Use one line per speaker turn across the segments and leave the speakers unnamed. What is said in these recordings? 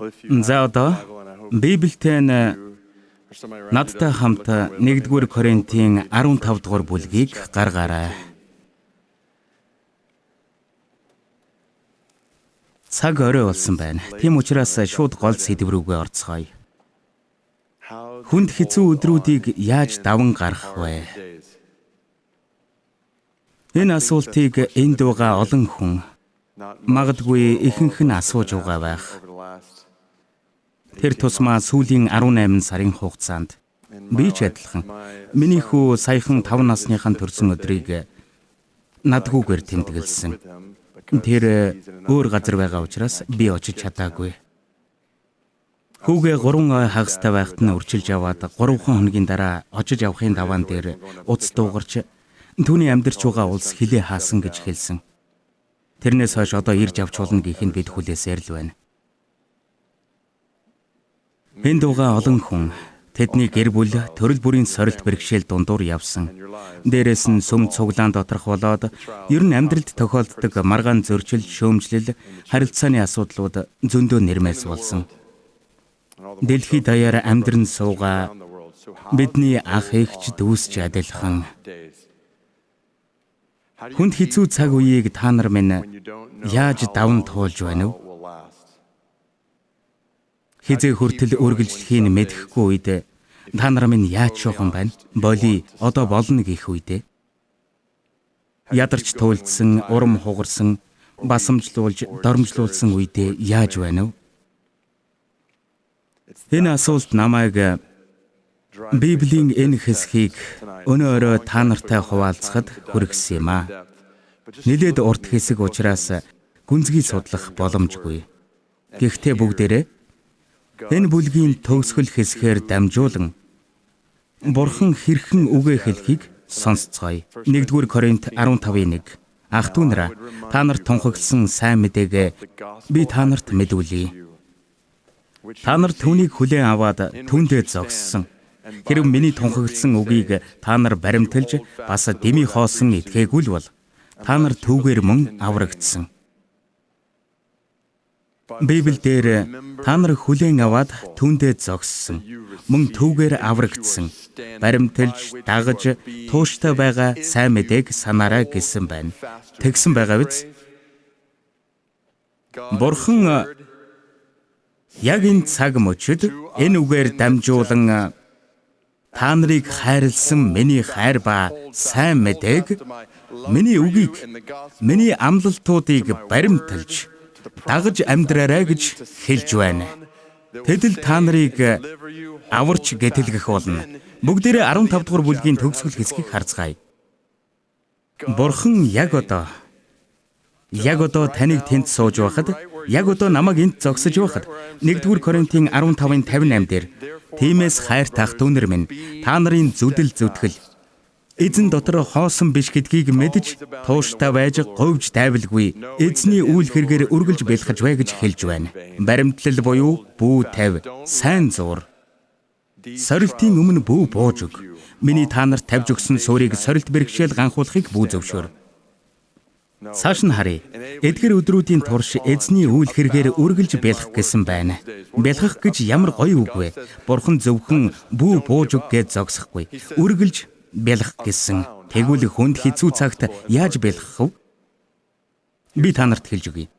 За одоо Библиэтэй надтай хамт 1-р Коринтын 15 дугаар бүлгийг гаргаарай. Цаг орой болсон байна. Тийм учраас шууд гол сэдв рүүгээ орцгоё. Хүнд хэцүү өдрүүдийг яаж даван гарах вэ? Энэ асуултыг энд байгаа олон хүн магадгүй ихэнх нь асууж байгаа байх. Тэр тусмаа сүүлийн 18 сарын хугацаанд би ч адилхан миний хүү саяхан 5 насныхан төрсөн өдрийг надгүйгээр тэмдэглэсэн. Тэр өөр газар байгаа учраас би очиж чадаагүй. Хүүгээ 3 хагастай байхад нь үрчилж аваад 3 хоногийн дараа очиж авахын даваан дээр уц дуугарч түүний амьдарч байгаа улс хилээ хаасан гэж хэлсэн. Тэрнээс хойш одоо ирж авчулна гэхэд бид хүлээсээр л байна. Энд байгаа олон хүн тэдний гэр бүл төрөл бүрийн сорилт бэрхшээл дундуур явсан. Дээрээс нь сүм цуглаан доторх болоод ер нь амьдралд тохиолддог маргаан зөрчил, шөөмжлөл, харилцааны асуудлууд зөндөө нэрмээс болсон. Дэлхийд даяар амьдран суугаа бидний ах эгч дүүсч адилхан. Хүнд хэцүү цаг үеийг та нар минь яаж даван туулж байна вэ? Хизээ хүртэл үргэлжлэхийг мэдэхгүй үед та нар минь яаж шохон байна? Боли одоо болно гэх үедээ. Ядарч туйлдсан, урам хугарсан, басамжлуулж, дормжлуулсан үедээ яаж байна вэ? Энэ асуулт намайг Библийн энэ хэсгийг өнөөрөө та нартай хуваалцахад хүргэсэн юм аа. Нилээд урт хэсэг учраас гүнзгий судлах боломжгүй. Гэхдээ бүгдээрээ энэ бүлгийн төгсгөл хэсгээр дамжуулан Бурхан хэрхэн үгээ хэлхийг сонсцгоё. 1-р Коринт 15:1. Ах トゥ нараа, та нарт тунхагласан сайн мэдээг би та нарт мэдүүлье. Та нар түүнийг хүлээн аваад түүндээ зогссон. Хэрв миний тунхагласан үгийг та нар баримталж бас дэмий хоосон итгээгүй л бол та нар түүгээр мөн аврагдсан. Библиэлд та нар хүлээн аваад түүндээ зогссон, мөн түүгээр аврагдсан, баримталж, дагаж, тууштай байгаа сайн мэдээг санаарай гэсэн байна. Тэгсэн байгаа биз? Бурхан яг энэ цаг мөчид энэ үгээр дамжуулан та нарыг хайрлсан миний хайр ба сайн мэдээг, миний үгийг, миний амлалтуудыг баримталж, дагаж амьдраарай гэж хэлж байна. Тэд л та нарыг аварч гэтэлгэх болно. Бүгдээрээ 15 дугаар бүлгийн төгсгөл хэсгийг харцгаая. Бурхан яг одоо таныг тэнд сууж байхад, яг одоо намайг энд зогсож байхад 1-р Коринтын 15:58 дээр тиймээс хайрт ах дүүнэр минь та нарын зүдэл зүтгэл эзэн дотор хоосон биш гэдгийг мэдж тууштай байж говьж тайвалгүй эзний үйл хэрэгээр үргэлж бэлхэж бай гэж хэлж байна. Баримтлал буюу бүү тавь, сайн зуур. Сорилтын өмнө бүү бууж өг. Миний та нарт тавьж өгсөн суурийг сорилт бэрхшээл ганхуулахыг бүү зөвшөөр. Цааш нь харъя. Эдгээр өдрүүдийн турш эзний үйл хэрэгээр үргэлж бэлхэх гэсэн байна. Бэлхэх гэж ямар гоё үг вэ? Бурхан зөвхөн бүү бууж өг гэж зогсохгүй. Үргэлж бэлхэх гэсэн. Тэгвэл хүнд хэцүү цагт яаж бэлхэх вэ? Би та нарт хэлж өгье.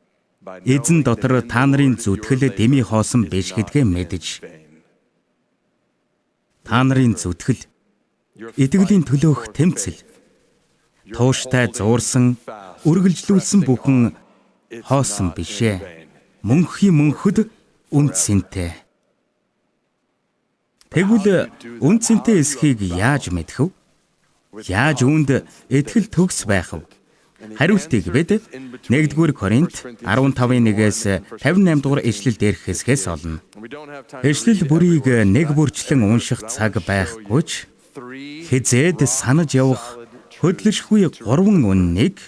Эзэн дотор та нарын зүтгэл дэмий хоосон биш гэдгээ мэдэж. Та нарын зүтгэл итгэлийн төлөөх тэмцэл, тууштай зуурсан, үргэлжлүүлсэн бүхэн хоосон бишээ. Мөнхийн мөнхөд үнцэнтэй. Тэгвэл үнцэнтэй эсхийг яаж мэдэх вэ? Яаж үүнд итгэл төгс байх вэ? Хариултыг бид 1-р Коринт 15:1-ээс 58 дугаар ишлэл дээрх хэсгээс олно. Ишлэл бүрийг нэг бүрчлэн унших цаг байхгүй ч хизээд санаж явах хөдлөшгүй 3 үннийг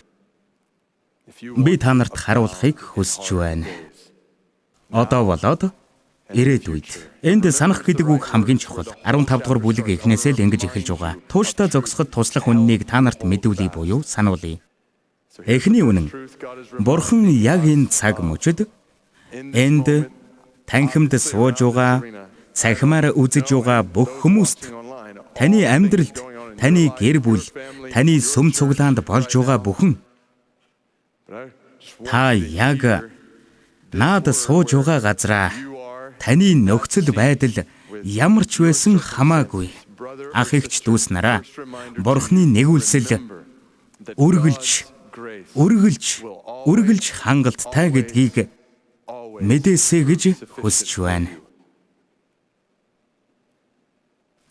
би та нарт харуулахыг хүсэж байна. Одоо болоод ирээдүйд. Энд санах гэдэг үг хамгийн чухал. 15 дугаар бүлэг эхнээсээ л ингэж эхэлж байгаа. Тууштай зогсоход туслах үннийг та нарт мэдүүлье буюу сануулъя. Эхний үнэн. Бурхан яг энэ цаг мөчид энд танхимд сууж байгаа, цахимаар үзэж байгаа бүх хүмүүст таны амьдралд, таны гэр бүл, таны сүм цуглаанд болж байгаа бүхэн та яг наад сууж байгаа газраа таны нөхцөл байдал ямар ч байсан хамаагүй. Ах эгч дүүс нараа, Бурхны нэгүүлсэл үргэлж хангалттай гэдгийг мэдээсэй гэж хүсэж байна.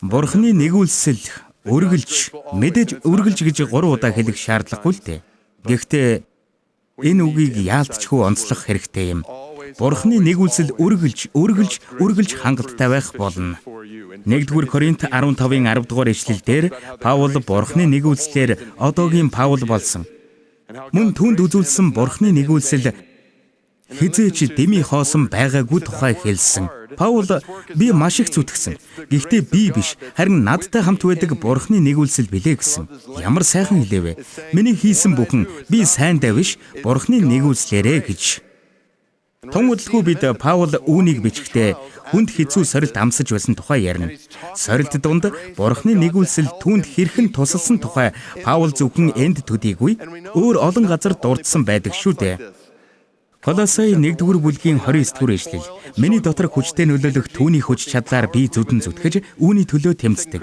Бурхны нэгүүлсэл мэдээж үргэлж гэж 3 удаа хэлэх шаардлагагүй л дээ. Гэхдээ энэ үгийг яалтчгүй онцлох хэрэгтэй юм. Бурхны нэгүүлсэл үргэлж хангалттай байх болно. 1-р Коринт 15-ын 10-р ишлэлдэр Паул Бурхны нэгүүлслээр одоогийн Паул болсон. Мөн түүнд үзүүлсэн Бурхны нэгүүлсэл хизээч дэмий хоосон байгаагүй тухай хэлсэн. Паул би маш их зүтгэсэн. Гэхдээ би биш, харин надтай хамт байдаг Бурхны нэгүүлсэл билээ гэсэн. Ямар сайхан хэлээвэ. Миний хийсэн бүхэн би сайндаа биш, Бурхны нэгүүлслээрээ гэж. Тун удалгүй бид Паул үүнийг бичихтэй хүнд хэцүү сорилт амсаж байсан тухай ярина. Сорилт дунд Бурхны нэгүүлсэл түүнд хэрхэн тусалсан тухай Паул зөвхөн энд төдийгүй өөр олон газар дурдсан байдаг шүү дээ. Колосай 1-р бүлгийн 29-р ишлэл. Миний дотор хүчтэй нөлөөлөх түүний хүч чадлаар би зүдэн зүтгэж үүний төлөө тэмцдэг.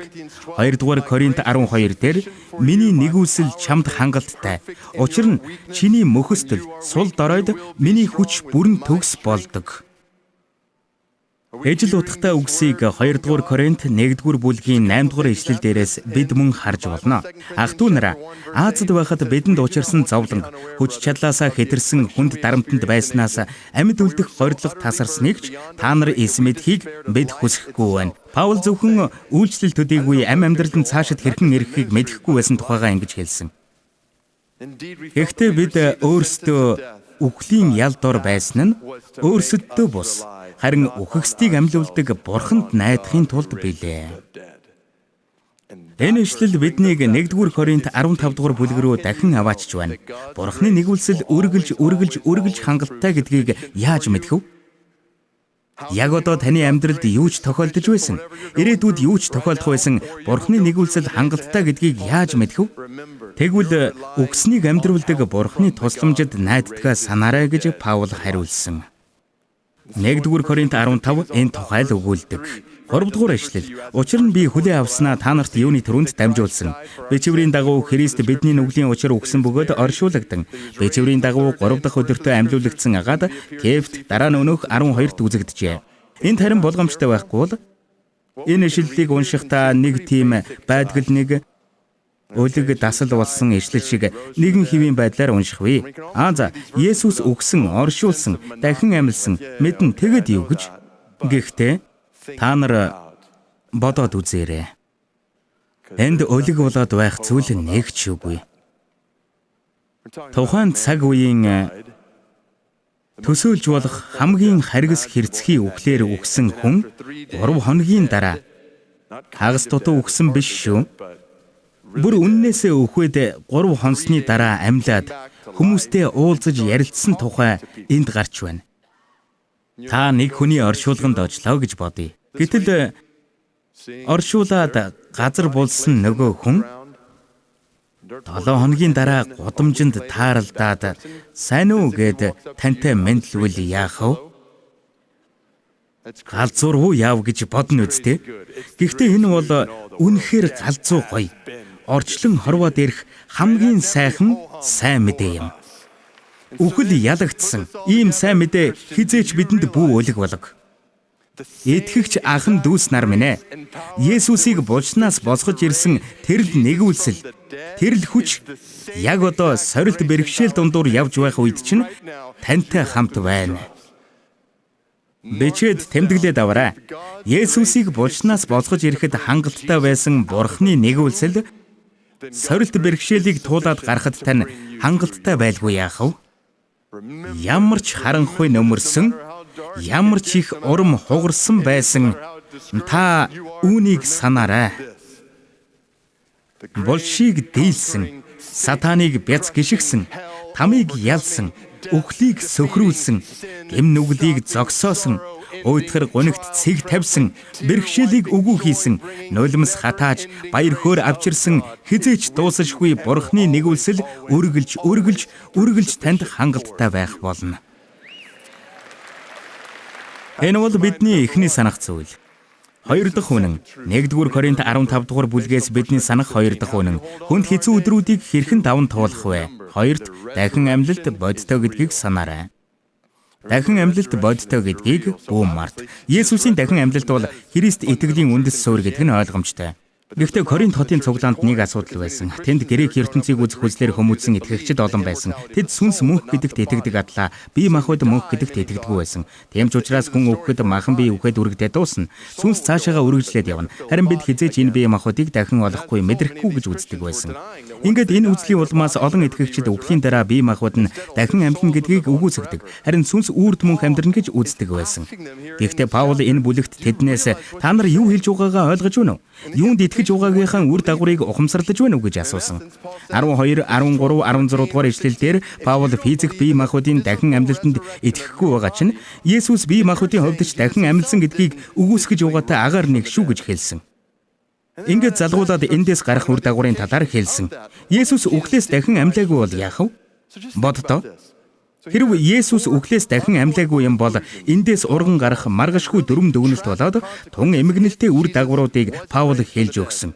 2-р Коринт 12 дээр миний нэгүүлсэл чамд хангалттай. Учир нь чиний мөхөстөл сул доройд миний хүч бүрэн төгс болдог. Ижил утгатай үгсийг 2-р Коринт 1-р бүлгийн 8-р ишлэл дээрээс бид мөн харж болно. Ах トゥ нараа, Азад байхад бидэнд учирсан зовлон, хүч чадлаасаа хэтэрсэн хүнд дарамтанд байснаас амьд үлдэх горьдлого тасарсныг ч та нар эсмэдхийг бид хүсэхгүй байна. Паул зөвхөн үйлчлэл төдийгүй амьдралд цаашид хэрхэн ирэхийг мэдэхгүй байсан тухайгаа ингэж хэлсэн. Гэхдээ бид өөрсдөө үхлийн ял дор байсан нь өөрсөддөө бус. Харин үхэгсдийг амьлуулдаг Бурханд найдахын тулд билээ. Энэ ишлэл биднийг 1-р Коринт 15-р бүлэг рүү дахин аваачж байна. Бурхны нэгүүлсэл үргэлж хангалттай гэдгийг яаж мэдэх вэ? Яг одоо таны амьдралд юу ч тохиолдож байсан, ирээдүйд юу ч тохиолдох байсан Бурхны нэгүүлсэл хангалттай гэдгийг яаж мэдэх вэ? Тэгвэл үгснийг амьдруулдаг Бурхны тусламжид найддгаа санаарай гэж Паул хариулсан. 1-р Коринт 15 энэ тухай л өгүүлдэг. 3-р ишлэл. Учир нь би хүлээн авснаа та нарт юуны төрөнд дамжуулсан. Бичвэрийн дагуу Христ бидний нүглийн учир өгсөн бөгөөд оршуулгдан. Бичвэрийн дагуу 3 дахь өдөртөө амьлуулагдсан агаад Кефт дараа нь өнөөх 12-т үзэгджээ. Энд харин болгоомжтой байхгүй бол энэ ишлэлийг уншихдаа нэг тийм байдгал нэг өлөг дасал болсон ишлэл шиг нэгэн хэвийн байдлаар уншихвээ. За, Есүс үгсэн, оршуулсан, дахин амьлсан, мэдэн тэгэд юу гэж. Гэхдээ та нар бодоод үзээрэй. Энд өлөг болоод байх зүйл нэг ч үгүй. Тухайн цаг үеийн төсөөлж болох хамгийн харгас хэрцгий үхлээр үгсэн хүн 3 хоногийн дараа хагас дутуу үгсэн биш шүү. Бүр үннээсээ өхөөд 3 хонсны дараа амьлаад хүмүүстэй уулзаж ярилцсан тухай энд гарч байна. Та нэг хүний оршуулганд очлоо гэж бодъё. Гэтэл оршуулаад газар булсан нөгөө хүн 7 хоногийн дараа гудамжинд тааралдаад сайн уу гэд тантай мэдлвэл яах вэ? Галзуур уу яав гэж бодно үсттэй. Гэхдээ энэ бол үнэхээр галзуу гоё. Орчлон хорвоод ирэх хамгийн сайн мэдээ юм. Үхэл ялагдсан ийм сайн мэдээ хизээч бидэнд бүү өлөг болог. Итгэгч ахын дүүс нар минь ээ. Есүсийг булчнаас босгож ирсэн тэрл нэгүүлсэл, тэрл хүч яг одоо сорилт бэрхшээл дундуур явж байх үед чинь тантай хамт байна. Бичээд тэмдэглээд аваарай. Есүсийг булчнаас босгож ирэхэд хангалттай байсан Бурхны нэгүүлсэл сорилт бэрхшээлийг туулаад гарахад тань хангалттай байлгүй яах вэ? Ямар ч харанхуй нөмөрсөн, ямар ч их урам хугарсан байсан та үүнийг санаарай. Булшийг дийлсэн, сатаныг бяц гიშгсэн, тамыг ялсан, үхлийг сөхрүүлсэн, гэм нүглийг зогсоосон, Уйтгар гунигт цэг тавьсан, бэрхшээлийг өгүү хийсэн, нулимс хатааж, баяр хөөр авчирсан, хизээч дуусашгүй Бурхны нэгүүлсэл үргэлж танд хангалттай байх болно. Энэ бол бидний эхний санах зүйл. Хоёр дахь үнэн. 1-р Коринт 15 дугаар бүлгээс бидний санах хоёр дахь үнэн. Хүнд хэцүү өдрүүдийг хэрхэн даван туулах вэ? Хоёрт дахин амьлалт бодтой гэдгийг санаарай. Дахин амьлалт бодтой гэдгийг бүү март. Есүсийн дахин амьлалт бол Христ итгэлийн үндэс суурь гэдэг нь ойлгомжтой. Гэхдээ Коринт хотын цуглаанд нэг асуудал байсан. Тэнд грек ертөнцийг үзэх хүслээр хүмүүжсэн итгэгчид олон байсан. Тэд сүнс мөнх гэдэгт итгэдэг атлаа, бие махбод мөнх гэдэгт итгэдэггүй байсан. Тийм ч учраас хүн өвгөхөд махан бие үхээд үргэлдээ дуусна. Сүнс цаашаага үргэлжлээд явна. Харин бид хизээч энэ бие махбодыг дахин олохгүй мэдрэхгүй гэж үздэг байсан. Ингээд энэ үзлийн улмаас олон итгэгчид өвглийн дараа бие махбод нь дахин амьлна гэдгийг үгүйсгдэг. Харин сүнс үрд мөнх амьдрна гэж үздэг байсан. Гэхдээ Паул энэ бүлэгт тэднээс та нар юу хэлж байгаагаа ойлгож байна уу? Юунд итгэж байгаагийнхаа үр дагаврыг ухамсарлаж байна уу гэж асуусан. 12, 13, 16 дугаар ишлэлдэр Паул физик бие махбодын дахин амьлалтанд итгэхгүй байгаа чинь Есүс бие махбодын хувьд ч дахин амьлсан гэдгийг үгүйсгэж байгаатай агаар нэг шүү гэж хэлсэн. Ингээд залгуулад эндээс гарах үр дагаврын талаар хэлсэн. Есүс үхлээс дахин амьлаагүй бол яах вэ? Боддоо. Хэрв Есүс үхлээс дахин амьлаагүй юм бол эндээс урган гарах маргашгүй дөрвөн дүгнэлт болоод тун эмгэнэлтэй үр дагавруудыг Паул хэлж өгсөн.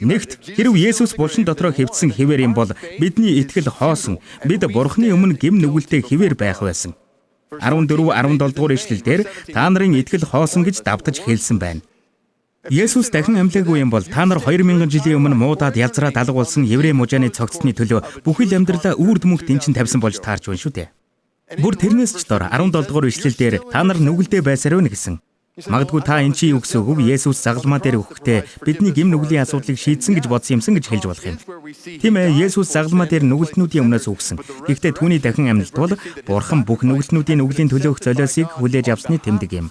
Нэгт хэрв Есүс булшин дотроо хэвдсэн хэвээр юм бол бидний итгэл хоосон, бид Бурхны өмнө гэм нүгэлтэй хэвээр байх байсан. 14, 17 дугаар ишлэлдэр та нарын итгэл хоосон гэж давтаж хэлсэн байна. Есүс дахин амьлаагүй юм бол та нар 2000 жилийн өмнө муудаад ялзраад алга болсон еврей мужааны цогцтны төлөө бүхэл амьдралаа үрд мөнх дэнчин тавьсан болж таарч байна шүү дээ. Бүр тэрнээс ч дор 17 дугаар ишлэлдэр та нар нүгэлдээ байсаар байна гэсэн. Магадгүй та эн чинь юу гэсэн үг вэ? Есүс загалмаа дээр өгөхдөө бидний гэм нүглийн асуудлыг шийдсэн гэж бодсон юмсан гэж хэлж болох юм. Тийм ээ, Есүс загалмаа дээр нүгэлтнүүдийн өмнөөс өгсөн. Гэхдээ түүний дахин амьлалт бол Бурхан бүх нүгэлтнүүдийн нүглийн төлөөх золиосыг хүлээж авсны тэмдэг юм.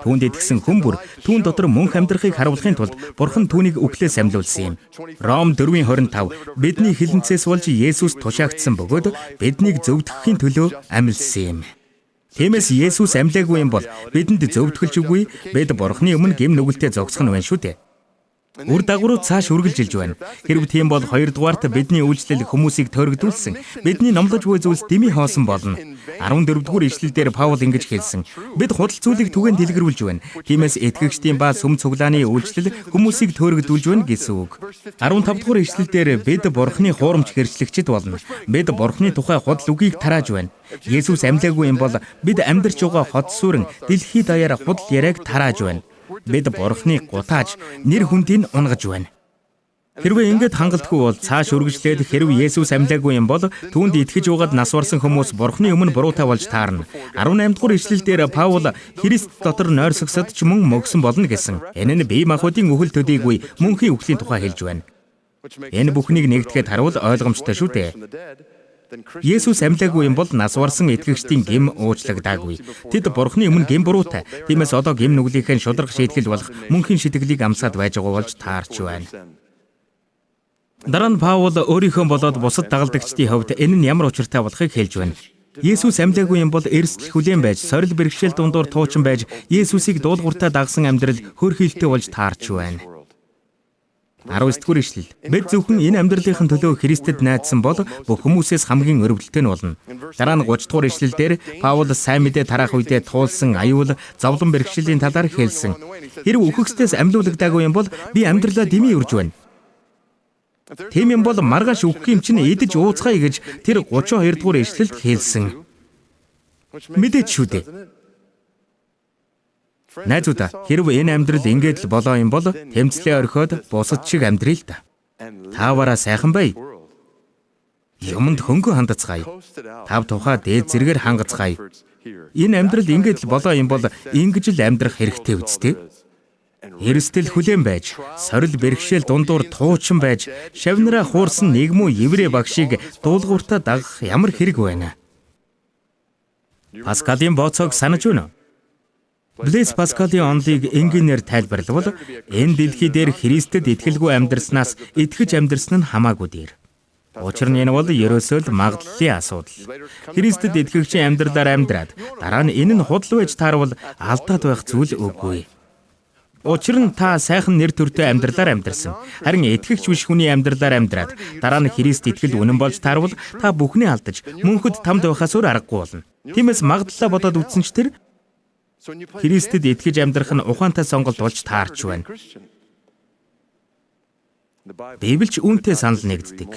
Түүнд итгэсэн хүн бүр түүн дотор мөнх амьдрахыг харуулахын тулд Бурхан түүнийг үхлээс амьлуулсан юм. Ром 4:25 бидний хилэнцээс болж Есүс тушаагдсан бөгөөд биднийг зөвдгөхийн төлөө амьлсан юм. Тиймээс Есүс амьлаагүй юм бол бидэнд зөвдгөлж үгүй, бид Бурханы өмнө гэм нүгэлтэд зогсох нь байна шүү дээ. Үр дагаврууд цааш үргэлжилж байна. Хэрв тийм бол хоёрдугаарт бидний үйлчлэл хүмүүсийг төрөгдүүлсэн, бидний номлож буй зүйлс дэмий хоосон болно. 14-р ишлэлдэр Паул ингэж хэлсэн. Бид худал зүйлийг түгээн дэлгэрүүлж байна. Тиймээс итгэгчдийн ба сүм цуглааны үйлчлэл хүмүүсийг төрөгдүүлж байна гэсэн үг. 15-р ишлэлдэр бид Бурханы хуурамч хэрэгжлэгчид болно. Бид Бурханы тухай худал үгийг тарааж байна. Есүс амьлаагүй юм бол бид амьдарч байгаа хот сүрэн дэлхий даяар худал яриаг тарааж байна. Бид Бурханы гутааж нэр хүндийг унгаж байна. Хэрвээ ингэж хангалтгүй бол цааш үргэлжлээд хэрв Есүс амьлаагүй юм бол түүнд итгэж байгаад нас барсан хүмүүс Бурханы өмнө буруутай болж таарна. 18 дугаар ишлэлдэр Паул Христ дотор нойрсогсод ч мөн мөгсөн болно гэсэн. Энэ нь бие махбодын үхэл төдийгүй мөнхийн үхлийн тухай хэлж байна. Энэ бүхнийг нэгтгэхэд харуул ойлгомжтой шүү дээ. Есүс амьлаагүй юм бол нас барсан итгэгчдийн гэм уучлагдаагүй. Тэд Бурханы өмнө гэм буруутай. Тиймээс одоо гэм нүглийнхээ шударга шийтгэл болох мөнхийн шитгэлийг амсаад байж байгаа болж таарч байна. Дараа нь Паул өөрийнхөө болоод бусад дагалдагчдын хувьд энэ нь ямар учиртай болохыг хэлж байна. Есүс амьлаагүй юм бол эрсдэл хүлээн байж, сорил бэрхшээл дундуур туучин байж, Есүсийг дуулууртаа дагсан амьдрал хөөрхийлөлтэй болж таарч байна. 19-р ишлэл. Бид зөвхөн энэ амьдралын төлөө Христэд найдсан бол бүх хүмүүсээс хамгийн өрөвдөлтэй нь болно. Дараа нь 30-р ишлэлдэр Паул сайн мэдээ тараах үедээ туулсан аюул, зовлон бэрхшээлийн талаар хэлсэн. Хэрв үхэгчдээс амьлуулагдаагүй юм бол би амьдралаа дэмий үрж байна. Тийм юм бол маргааш үхэх юм чинь идэж ууцгаая гэж тэр 32 дугаар ишлэлд хэлсэн. Мэдээч шүү дээ. Найзуудаа, хэрв энэ амьдрал ингээд л болоо юм бол тэмцлээ орхиод бусад шиг амьдрий л да. Тааваараа сайхан бай. Юмд хөнгө хандацгаая. Тав тухай дээд зэргээр хангацгаая. Энэ амьдрал ингээд л болоо юм бол ингэж л амьдрах хэрэгтэй үстэй. Эрсдэл хүлээн байж, сорил бэрхшээл дундуур туучин байж, шавнараа хуурсан нэгмүү еврей багшийг дуулууртаа дагах ямар хэрэг байна? Паскалийн бооцоог санаж байна уу? Блэс Паскалийн онолыг энгийнээр тайлбарлавал энэ дэлхий дээр Христэд итгэлгүй амьдрснаас итгэж амьдрсан нь хамаагүй дээр. Учир нь энэ бол ерөөсөө л магадлалын асуудал. Христэд итгэгчийн амьдралаар амьдраад дараа нь энэ нь худал байж таарвал алдаад байх зүйл үгүй. Учир нь та сайхан нэр төртэй амьдралаар амьдрсан. Харин итгэгч биш хүний амьдралаар амьдраад дараа нь Христ итгэл үнэн болж таарвал та бүхний алдаж мөнхөд тамд байхаас өөр аргагүй болно. Тиймээс магадлалаа бодоод үзсэн ч тэр Христэд итгэж амьдрах нь ухаантай сонголт болж таарч байна. Библич үүнтэй санал нэгддэг.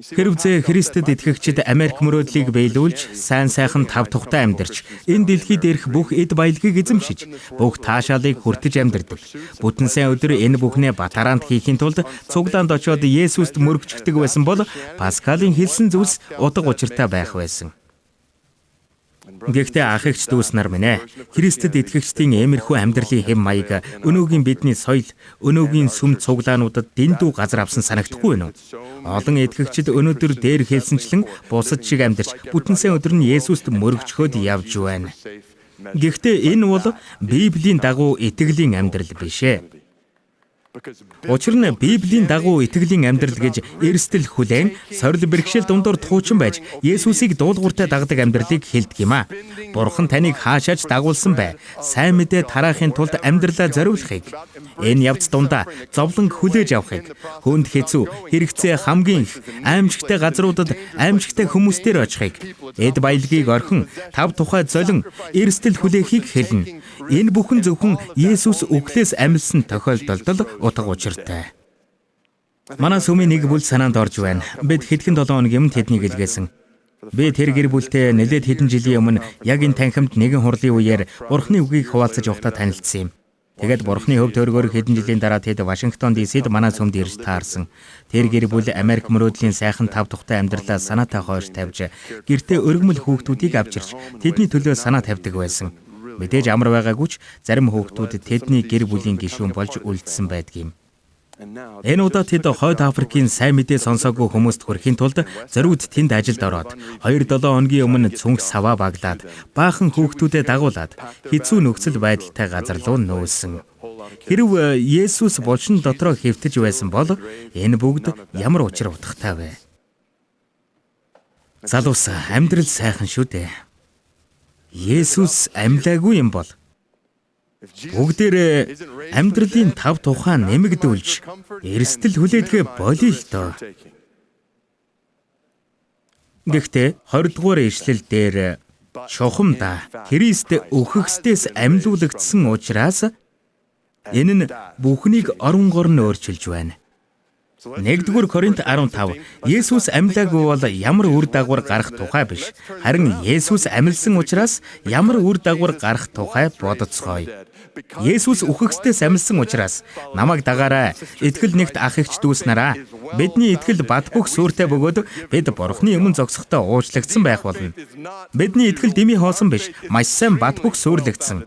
Хэрвээ Христэд итгэгчид Америк мөрөөдлийг биелүүлж, сайн сайхан тав тухтай амьдарч, энэ дэлхийд ирэх бүх эд баялагийг эзэмшиж, бүх таашаалыг хүртэж амьдардаг. Бүтэн сайн өдөр энэ бүхнээ батараанд хийхийн тулд цуглаанд очиод Есүст мөрөгчдөг байсан бол Паскалийн хэлсэн зүйлс утга учиртай байх байсан. Гэхдээ ах эгч дүүс нар минь ээ, Христэд итгэгчдийн иймэрхүү амьдралын хэм маяг өнөөгийн бидний соёл, өнөөгийн сүм цуглаануудад дэндүү газар авсан санагдахгүй юу? Олон итгэгчид өнөөдөр дээр хэлсэнчлэн бусад шиг амьдарч, бүтэн сайн өдөр нь Есүст мөрөгчхөөд явж байна. Гэхдээ энэ бол Библийн дагуу итгэлийн амьдрал биш ээ. Учир нь Библийн дагуу итгэлийн амьдрал гэж эрсдэл хүлээн, сорил бэрхшээл дундуур туучин байж Есүсийг дуулууртай дагдаг амьдралыг хэлдэг юм аа. Бурхан таныг хаашаач дагуулсан бай. Сайн мэдээ тараахын тулд амьдралаа зориулахыг, энэ явц дундаа зовлон хүлээж авахыг, хүнд хэцүү, хэрэгцээ хамгийн их, аимшигтай газруудад аимшигтай хүмүүстээр очихыг, эд баялагийг орхин, тав тухай золин, эрсдэл хүлээхийг хэлнэ. Энэ бүхэн зөвхөн Есүс үхлээс амилсан тохиолдолд утга учиртай. Манай сүмийн нэг бүл санаанд орж байна. Бид хэдхэн 7 хоногийн өмнө тэднийг илгээсэн. Би тэр гэр бүлтэй нэлээд хэдэн жилийн өмнө яг энэ танхимд нэгэн хурлын үеэр Бурхны үгийг хуваалцаж явахдаа танилцсан юм. Тэгээд Бурхны хөв төргөөр хэдэн жилийн дараа тэд Вашингтон ДС-д манай сүмд ирж таарсан. Тэр гэр бүл Америк мөрөөдлийн сайхан тав тухтай амьдралаа санаатай хойш тавьж, гэртээ өргөмөл хүүхдүүдийг авчирч, тэдний төлөө санаа тавьдаг байсан. Мэдээж амар байгаагүй ч зарим хүүхдүүд тэдний гэр бүлийн гишүүн болж үлдсэн байдгийм. Энэ удаа тэд Хойд Африкийн сайн мэдээ сонсоогүй хүмүүст хүрэхийн тулд зориуд тэнд ажилд ороод 2-7 хоногийн өмнө цүнх саваа баглаад, баахан хүүхдүүдэд дагуулад хэцүү нөхцөл байдалтай газар руу нөөсөн. Хэрв Есүс булшин дотроо хэвтэж байсан бол энэ бүгд ямар учир утгатай вэ? Залуус, амьдрал сайхан шүү дээ. Есүс амьлаагүй юм бол бүгдээрээ амьдралын тав тухай нэмэгдүүлж, эрсдэл хүлээдгээ болиё л доо. Гэхдээ 20 дугаар ишлэл дээр чухамда Христ өөхөксдээс амьлуулагдсан учраас энэ нь бүхнийг оронгоор нь өөрчилж байна. 1-р Коринт 15. Есүс амьлаагүй бол ямар үр дагавар гарах тухай биш. Харин Есүс амьлсан учраас ямар үр дагавар гарах тухай бодоцгоё. Есүс үхэгсдээс амьлсан учраас намайг дагаарай. Итгэл нэгт ах эгч дүүс нараа. Бидний итгэл бат бөх сүртэй бөгөөд бид Бурхны өмнө зогсохдоо уучлагдсан байх болно. Бидний итгэл дими хоосон биш, маш сайн бат бөх сүрлэгдсэн.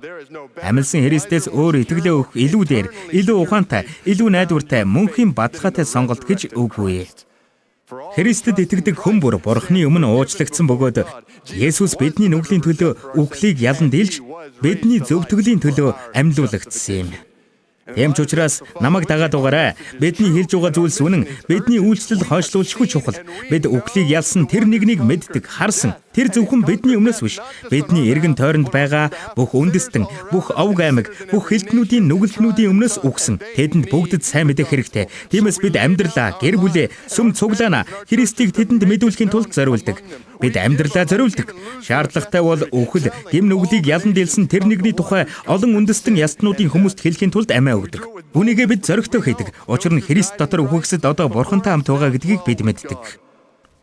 Амьлсан Христээс өөр итгэлээ өгөх илүү дээр, илүү ухаантай, илүү найдвартай, мөнхийн баталгаатай сонголт гэж үгүй. Христэд итгэдэг хүн бүр Бурхны өмнө уучлагдсан бөгөөд Есүс бидний нүглийн төлөө үхлийг ялан дийлж, бидний зөв төглийн төлөө амьлуулагдсан юм. Тийм ч учраас намайг дагаад угаарай. Бидний хэлж байгаа зүйлс үнэн. Бидний үйлчлэл хойшлуулшгүй чухал. Бид үхлийг ялсан тэр нэгнийг мэддэг, харсан. Тэр зөвхөн бидний өмнөөс биш. Бидний эргэн тойронд байгаа бүх үндэстэн, бүх овг аймаг, бүх хэлтнүүдийн нүгэлтнүүдийн өмнөөс үхсэн. Тэдэнд бүгдэд сайн мэдэх хэрэгтэй. Тиймээс бид амьдралаа, гэр бүлээ, сүм цуглаана Христийг тэдэнд мэдүүлэхийн тулд зориулдаг. Бид амьдралаа зориулдаг. Шаардлагатай бол үхэл, гэм нүглийг ялан дийлсэн тэр нэгний тухай олон үндэстэн ястнуудын хүмүүст хэлэхийн тулд амиа өгдөг. Үүнийгээ бид зоригтой хийдэг. Учир нь Христ дотор үхэгсэд одоо Бурхантай хамт байгаа гэдгийг бид мэддэг.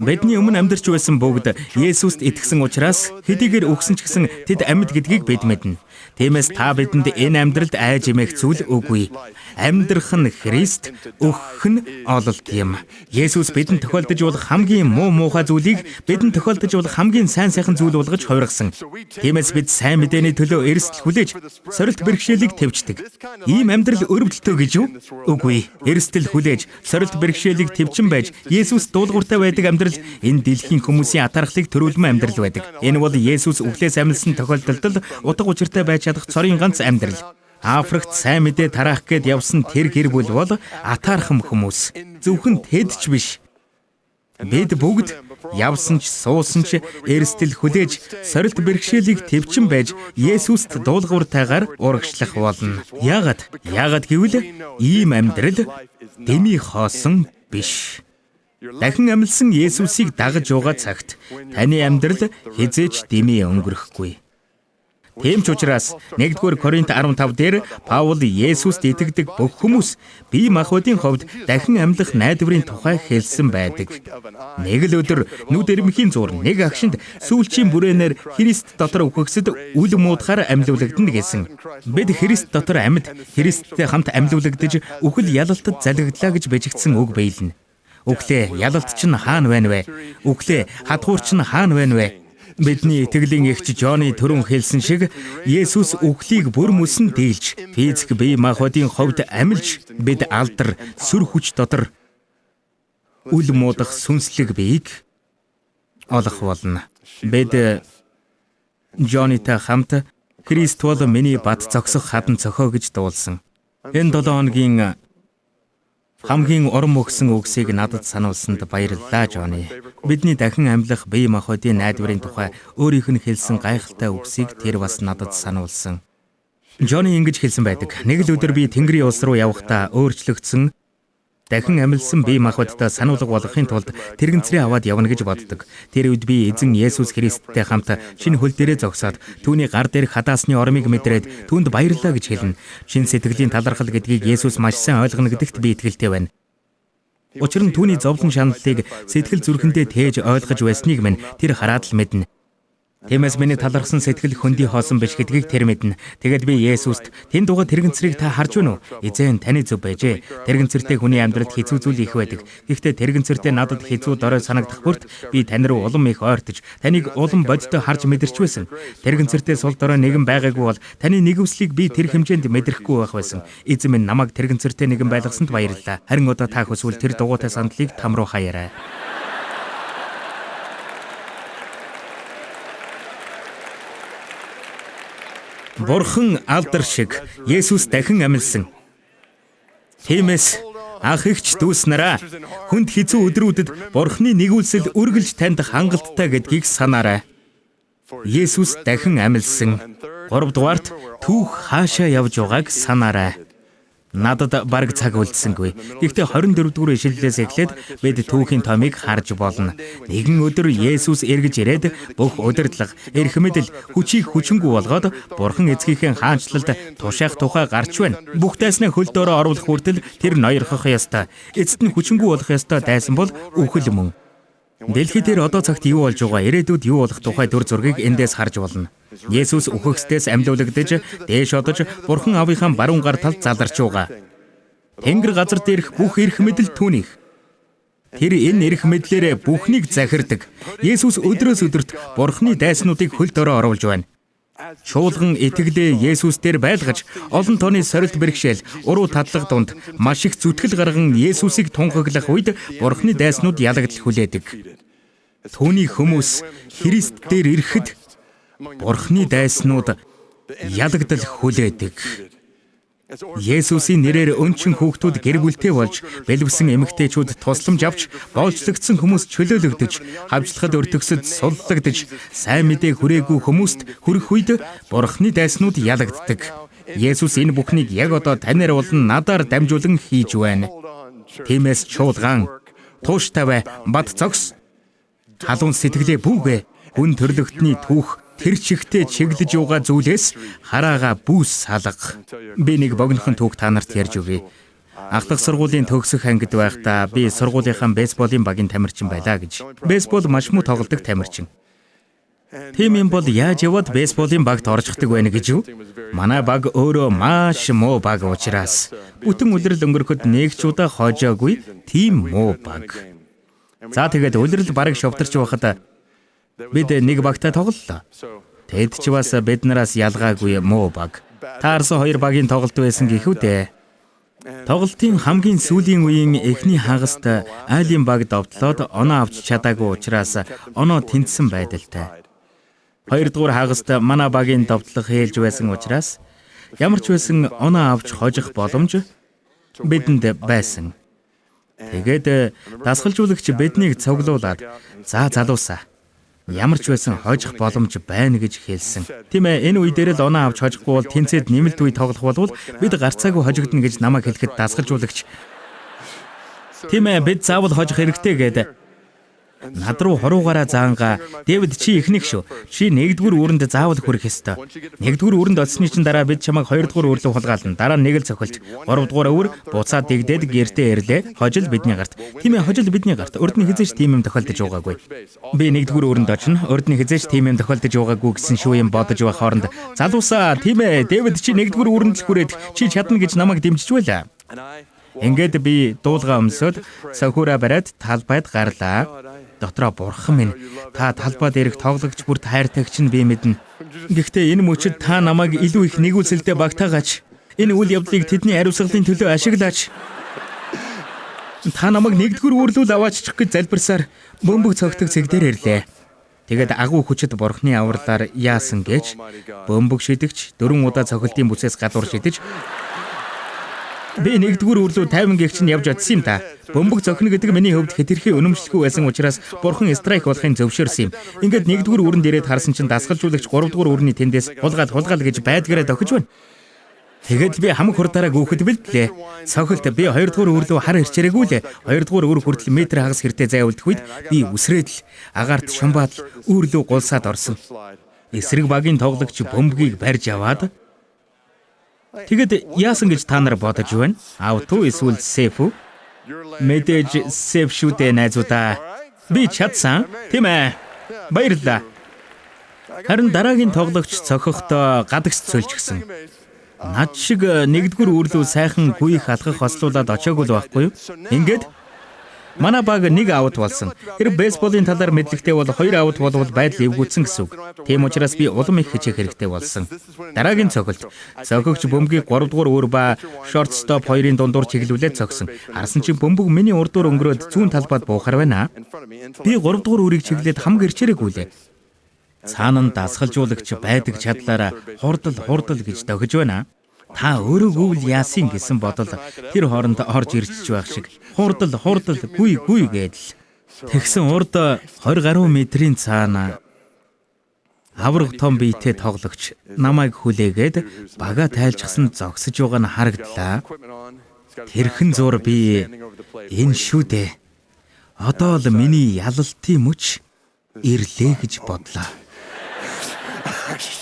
Бидний өмнө амьдарч байсан бүгд Есүст итгэсэн учраас хэдийгээр үхсэн ч гэсэн тэд амьд гэдгийг бид мэднэ. Тиймээс та бидэнд энэ амьдралд айж эмээх зүйл үгүй. Амьдрах нь Христ, өөхөх нь ололт юм. Есүс бидэнд тохиолдож болох хамгийн муухай зүйлийг бидэнд тохиолдож болох хамгийн сайн сайхан зүйл болгож хувиргасан. Тиймээс бид сайн мэдээний төлөө эрсдэл хүлээж, сорилт бэрхшээлийг тэвчдэг. Ийм амьдрал өрөвдөлтөө гэж юу? Үгүй. Эрсдэл хүлээж, сорилт бэрхшээлийг тэвчин байж, Есүс дуулууртай байдаг амьдрал энэ дэлхийн хүмүүсийн атархлыг төрүүлмэн амьдрал байдаг. Энэ бол Есүс үхлээс амьлсан тохиолдолд утга учиртай байж чадах цорын ганц амьдрал. Африкт сайн мэдээ тараах гээд явсан тэр гэр бүл бол атаархам хүмүүс. Зөвхөн тэд ч биш. Бид бүгд явсан ч суусан ч эрсдэл хүлээж сорилт бэрхшээлийг төвчин байж Есүст дуулууртайгаар урагшлах болно. Яагаад гэвэл ийм амьдрал дэмий хоосон биш. Дахин амьлсан Есүсийг дагаж байгаа цагт таны амьдрал хизээч дэмий өнгөрөхгүй. Тийм ч учраас 1-р Коринт 15 дээр Паул Есүст итгэдэг бүх хүмүүс бие махбодын хувьд дахин амьлах найдварын тухай хэлсэн байдаг. Нэг л өдөр нүд эрмхийн зуур нэг агшинд сүүлчийн бүрээнээр Христ дотор үхэгсэд үл муудахаар амьлуулагдана гэсэн. Бид Христ дотор амьд, Христтэй хамт амьлуулагдаж үхэл ялалтад залгидлаа гэж бичигдсэн үг биелнэ. Үхлээ ялалт чинь хаана байна вэ? Үхлээ хадгуур чинь хаана байна вэ? Бидний итгэлийн эгч Жоны түрүүн хэлсэн шиг Есүс үхлийг бүр мөсөн дийлж, физик бие махбодын хувьд амьлж, бид алдар, сүр хүч дотор үл муудах сүнслэг биеийг олох болно. Бид Жонитай хамт Христ бол миний бат зогсох хадан цохоо гэж дуулсан. Энэ 7 хоногийн хамгийн урам өгсөн үгсийг надад сануулсанд баярлалаа, Жони. Бидний дахин амьлах бие махбодын найдварын тухай өөрийнх нь хэлсэн гайхалтай үгсийг тэр бас надад сануулсан. Жони ингэж хэлсэн байдаг. Нэг л өдөр би Тэнгэрийн улс руу явахдаа өөрчлөгдсөн дахин амьлсан бие махбодтой сануулга болгохын тулд тэрэгцрээ аваад явна гэж боддог. Тэр үед би эзэн Есүс Христтэй хамт шинэ хөл дээрээ зогсоод түүний гар дээрх хадаасны ормыг мэдрээд түүнд баярлалаа гэж хэлнэ. Шинэ сэтгэлийн талархал гэдгийг Есүс маш сайн ойлгоно гэдэгт би итгэлтэй байна. Учир нь түүний зовлон шаналлыг сэтгэл зүрхэндээ тээж ойлгож байсныг минь тэр хараад л мэднэ. Тиймээс миний талархсан сэтгэл хөндөй хоосон биш гэдгийг тэр мэднэ. Тэгээд би Есүст "Тэн дуга тэрэгцрийг та харж байна уу? Эзэн таны зөв байжээ. Тэрэгцэртэй хүний амьдралд хэцүү зүйл их байдаг. Гэхдээ тэрэгцэртэй надад хэцүү дорой санагдах бүрт би тань руу улам их ойртож, таныг улам бодтой харж мэдэрч байсан. Тэрэгцэртэй сул дорой нэгэн байгаагүй бол таны нэгүслийг би тэр хэмжээнд мэдрэхгүй байх байсан. Эзэн минь намайг тэрэгцэртэй нэгэн байлгасанд баярлалаа. Харин одоо та хүсвэл тэр дугуйтай сандлыг там руу хаяарай." Бурхан алдар шиг Есүс дахин амьлсан. Тиймээс ах эгч дүүс нараа, хүнд хэцүү өдрүүдэд Бурханы нэгүүлсэл үргэлж танд хангалттай гэдгийг санаарай. Есүс дахин амьлсан. 3 дугаарт түүх хаашаа явж байгааг санаарай. Надад бараг цаг үлдсэнгүй. Гэхдээ 24 дугаар ишлэлээс эхлээд бид түүхийн томыг харж болно. Нэгэн өдөр Есүс эргэж ирээд бүх удирдлага, эрх мэдэл, хүчийг хүчингү болгоод Бурхан эцгийнхээ хаанчлалд тушаах тухай гарч байна. Бүх дайснаа хөл доороо оруулах хүртэл тэр ноёрхох ёстой. Эцэд нь хүчингү болох ёстой дайсан бол үхэл мөн. Дэлхий дээр одоо цагт юу болж байгаа, ирээдүйд юу болох тухай дүр зургийг эндээс харж болно. Есүс үхэгсдээс амьлуулагдаж, дээш одож, Бурхан Аавынхаа баруун гар талд заларч байгаа. Тэнгэр газар дээрх бүх эрх мэдэл түүнийх. Тэр энэ эрх мэдлээрээ бүхнийг захирдаг. Есүс өдрөөс өдөрт Бурханы дайснуудыг хөл доороо оруулж байна. Чуулган итгэлээ Есүс дээр байлгаж, олон тооны сорилт бэрхшээл, уруу тадлага дунд маш их зүтгэл гарган Есүсийг тунхаглах үед Бурханы дайснууд ялагдал хүлээдэг. Түүний хүмүүс Христ дээр ирэхэд Бурханы дайснууд ялагдал хүлээдэг. Есүсийн нэрээр өнчин хүүхдүүд гэр бүлтэй болж, бэлэвсэн эмэгтэйчүүд тусламж авч, боолчлогдсон хүмүүс чөлөөлөгдөж, хавжлахад өртөгсөд суллагдаж, сайн мэдээ хүрээгүй хүмүүст хүрэх үед Бурханы дайснууд ялагддаг. Есүс энэ бүхнийг яг одоо танаар болон надаар дамжуулан хийж байна. Тиймээс чуулган, туш тавай, бат зогс, халуун сэтгэлээ бүүгээ, хүн төрлөختний түүх, тэр чигтээ чиглэж байгаа зүйлээс хараага бүүс салга. Би нэг богинохон түүх та нарт ярьж өгье. Анх дахь сургуулийн төгсөх ангид байхдаа би сургуулийнхаа бейсболын багийн тамирчин байлаа гэж. Бейсбол маш муу тоглодог тамирчин. Тийм юм бол яаж яваад бейсболын багт оржихдаг байна гэж юу? Манай баг өөрөө маш муу баг учраас бүтэн улирал өнгөрөхөд нэг ч удаа хоожоогүй тийм муу баг. За тэгээд улирал бараг шовтарч байхад бид нэг багтаа тоглолоо. Тэд ч бас биднээс ялгаагүй муу баг. Таарсан 2 багийн тоглолт байсан гэх үү дээ. Тоглолтын хамгийн сүүлийн үеийн эхний хагаст айлын баг довтлоод оноо авч чадаагүй учраас оноо тэнцсэн байдалтай. 2 дугаар хагаст манай багийн довтлох ээлж байсан учраас Ямар ч байсан оноо авч хожих боломж бидэнд байсан. Тэгээд дасгалжуулагч биднийг цуглуулад "За залуусаа. Ямар ч байсан хожих боломж байна" гэж хэлсэн. Тийм ээ, энэ үе дээр л оноо авч хожихгүй бол тэнцээд нэмэлт үе тоглох болвол бид гарцаагүй хожигдно гэж намайг хэлэхэд дасгалжуулагч "Тийм ээ, бид заавал хожих хэрэгтэй" гэдэг. Над руу хуруугаараа заангаа "Дэвид чи ихнийх шүү. Чи 1-р үүрэнд заавал хүрэх ёстой. 1-р үүрэнд очсны чинь дараа бид чамайг 2-р үр рүү хулгаална. Дараа нэг л цохилж 3-р үр буцаад дэгдээд гэртээ ирлээ. Хожил бидний гарт." Тийм ээ, хожил бидний гарт. Урд нь хизээч тийм юм тохиолдож байгаагүй. Би 1-р үүрэнд очино. Урд нь хизээч тийм юм тохиолдож байгаагүй гэсэн шүү юм бодож байх хооронд "Залуусаа, тийм ээ, Дэвид чи 1-р үүрэнд л хүрээд чи чадна гэж намайг дэмжиж байлаа." Ингээд би дуулга өмсөд сохиураа бариад талбайд гарлаа. Дотроо "Бурхан минь, та талбай дээрх тоглогч бүрт хайртагч нь би мэднэ. Гэхдээ энэ мөчид та намайг илүү их нэгүүлсэлтэд багтаагаач. Энэ үйл явдлыг тэдний ариусгалын төлөө ашиглаач. Та намайг 1-р үрлүүл аваачих гэж залбирсаар бөмбөг цогтөг цэг дээр ирлээ. Тэгээд агуу хүчит Бурханы авралаар яасан гэж бөмбөг шидэгч 4 удаа цохилтын бүсээс гадуур шидэж би 1-р үрлүү 50 гэгч нь явж очсон юм та. Бөмбөг зохино гэдэг миний хувьд хэтэрхий өнөмшлгүй байсан учраас Бурхан страйк болохын зөвшөөрсөн юм. Ингээд 1-р үүрэнд ирээд харсан чинь дасгалжуулагч 3-р үүрний тэндээс хулгаал гэж байдгаараа дохиж байна. Тэгээд би хамаг хурдаараа гүөхөд бэлдлээ. Цохилт би 2-р үрлүү хар ирчээрээгүй л 2-р үр хүртэл метр хагас хэртэй зайвалдах үед би үсрээд л агаарт шумбаад үрлүү гулсаад орсон. Эсрэг багийн тоглогч бөмбөгийг барьж аваад "Тэгэд яасан гэж та нар бодож байна? Аут уу эсвэл сейф үү?" "Мэдээж сейф шүү дээ найзуудаа. Би чадсан. Тийм ээ. Баярлалаа." Харин дараагийн тоглогч цохихдоо гадагш цөлчихсөн. Над шиг 1-р үрлүү сайхан гүйх алхах ослуулаад очоогүй л байхгүй юу? Ингээд манай баг 1 аут болсон. Тэр бейсболын талаар мэдлэгтэй бол 2 аут болвол байдал эвгүйцсэн гэсэн үг. Тийм учраас би улам их хичээх хэрэгтэй болсон. Дараагийн цохилт. Цохигч бөмбөгийг 3-р үр ба шортстоп 2-ын дундуур чиглүүлээд цогсон. Харсан чинь бөмбөг миний урдуур өнгөрөөд зүүн талбайд буухаар байна. Би 3-р үрийг чиглээд хамаг ирчээрээгүй лээ. Цаана нь дасгалжуулагч байдаг чадлаараа хурдал гэж дохиж байна. Та өөрөөгөө л яасын гэсэн бодол тэр хооронд орж ирчих байх шиг хурдал гүй гэдэл. Тэгсэн урд 20 гаруй метрийн цаана авраг том биетэй тоглогч намайг хүлээгээд бага тайлжсан зогсож байгаа нь харагдлаа. Тэрхэн зур би "Энэ шүү дээ. Одоо л миний ялалтын мөч ирлээ" гэж бодлоо.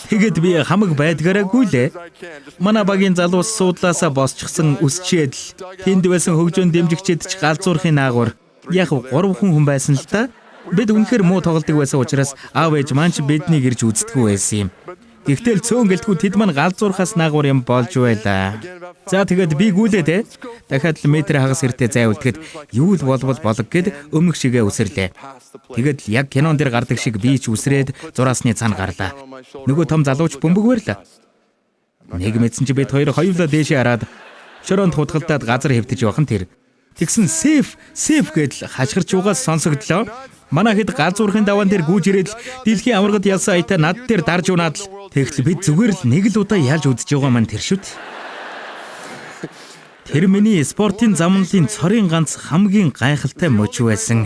Тэгэд би хамаг байдгаараагүй лээ. Манай багийн залуус суудлаасаа босчихсон үсчээд л тэнд байсан хөгжөөн дэмжигчэд ч галзуурхын наагур яг 3 хүн байсан л та. Бид үнэхээр муу тоглодог байсан учраас аав ээж маань ч биднийг ирж үздэггүй байсан юм. Тэгтэл цөөн гэлтгүй тэд маань галзуурхаас наагур юм болж байлаа. За тэгээд би гүйлээ дахиад л метр хагас хэртэй зайвалдгээд юу л болов болог гэд өмнөх шигээ үсэрлээ. Тэгээд л яг кинон дээр гардаг шиг би ч үсрээд зураасны цаана гарлаа. Нөгөө том залууч бөмбөг барьлаа. Нэг мэдсэн чи бид хоёр хоёулаа дээшээ хараад шороонд хутгалтаад газар хэвтэж явах нь тэр. Тэгсэн сейф гэдэл хашгирч угаас сонсогдлоо. Манай хэд галзуурхын даваан дээр гүйж ирээд л дэлхийн аврагад ялсан аятаа над дээр дарж унаад л тэгтэл бид зүгээр л нэг л удаа яаж үдж байгаа маань тэр шүт. Тэр миний спортын замналын цорын ганц хамгийн гайхалтай мөч байсан.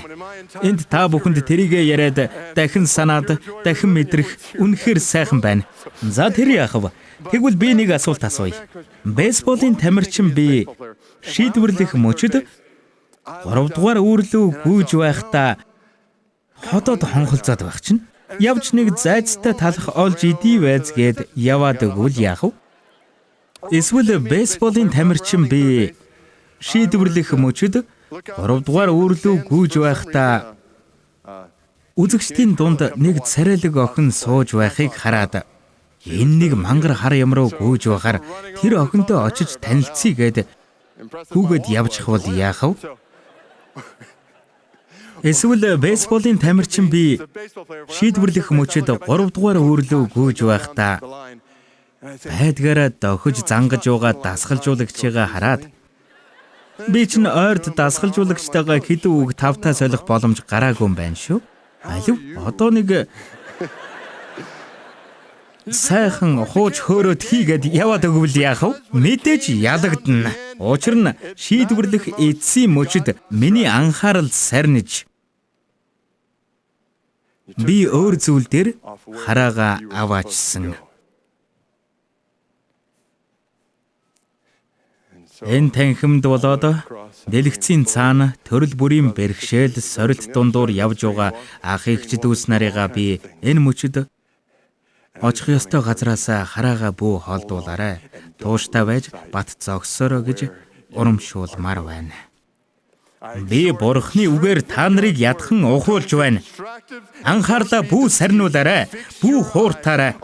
Энд та бүхэнд тэрийгэ яриад дахин санаад дахин мэдрэх үнэхээр сайхан байна. За тэр яах вэ? Тэгвэл би нэг асуулт асууя. Бейсболын тамирчин би шийдвэрлэх мөчөд 3-р үрлүү гүйж байхдаа хотод хонхолцоод байх чинь явж нэг зайцтай талах олж идий байз гээд яваад өгвөл яах вэ? Эсвэл бейсболын тамирчин би шийдвэрлэх мөчөд 3-р үрлүү гүйж байхдаа үзэгчдийн дунд нэг царайлаг охин сууж байхыг хараад энэ нэг мангар хар юм руу гүйж байхаар тэр охинтой очиж танилцъя гээд хүүгээд явчих бол яах вэ? Эсвэл бейсболын тамирчин би шийдвэрлэх мөчөд 3-р үрлүү гүйж байхдаа байдгаараа дохиж зангаж байгаа дасгалжуулагчийг хараад би ч ойрд дасгалжуулагчтайгаа хэдэн үг тавтаа солих боломж гараагүй юм байна шүү. Алив одоо нэг сайхан хууч хөөрөөд хийгээд яваад өгвөл яах вэ? Мэдээж ялагдана. Учир нь шийдвэрлэх эцсийн мөчөд миний анхаарал сарниж би өөр зүйл дээр хараага аваачсан. Энэ танхимд болоод дэлгэцийн цаана төрөл бүрийн бэрхшээл сорилт дундуур явж байгаа ах эгч дүүс нарыгаа би энэ мөчөд очих ёстой газраас хараага бүү холдуулаарай. Тууштай байж бат зогсороо гэж урамшуулмаар байна. Би Бурхны үгээр та нарыг ядхан ухуулж байна. Анхаарлаа бүү сарниулаарай, бүү хууртаарай.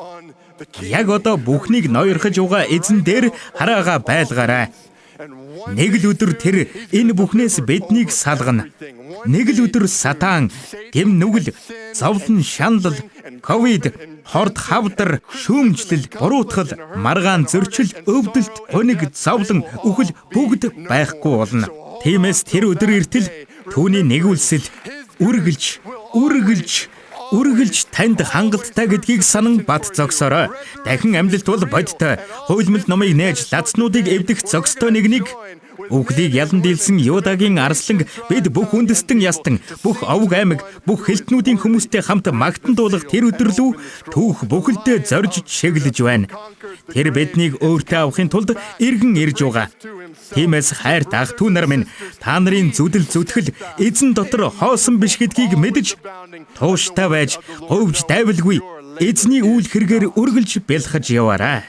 Яг одоо бүхнийг ноёрхож угаа эзэн дээр хараага байлгаарай. Нэг л өдөр тэр энэ бүхнээс биднийг салгана. Нэг л өдөр сатан, гэм нүгэл, зовлон шаналл, ковид, хорд хавдар, шүүмжлэл, буруутгал, маргаан зөрчил, өвдөлт, хониг, зовлон, үхэл бүгд байхгүй болно. Тиймээс тэр өдөр иртэл түүний нэгүүлсэл үргэлж танд хангалттай гэдгийг санан бат зогсорой. Дахин амьлалт бол бодтой. Хуйлмал номыг нээж лацнуудыг эвдэх зогстой нэг үхлийг ялан дийлсэн Юдагийн арслан бид бүх үндэстэн ястан, бүх овг аймаг, бүх хэлтнүүдийн хүмүүстэй хамт магтан дуулах тэр өдөрлөө түүх бүхэлдээ зорж чиглэж байна. Тэр биднийг өөртөө авахын тулд эргэн ирж байгаа. Тиймээс хайрт ах дүү нар минь, та нарын зүдэл зүтгэл эзэн дотор хоосон биш гэдгийг мэдж тууштай байж говьж дайвалгүй эзний үйл хэрэгээр үргэлж бэлхэж яваарай.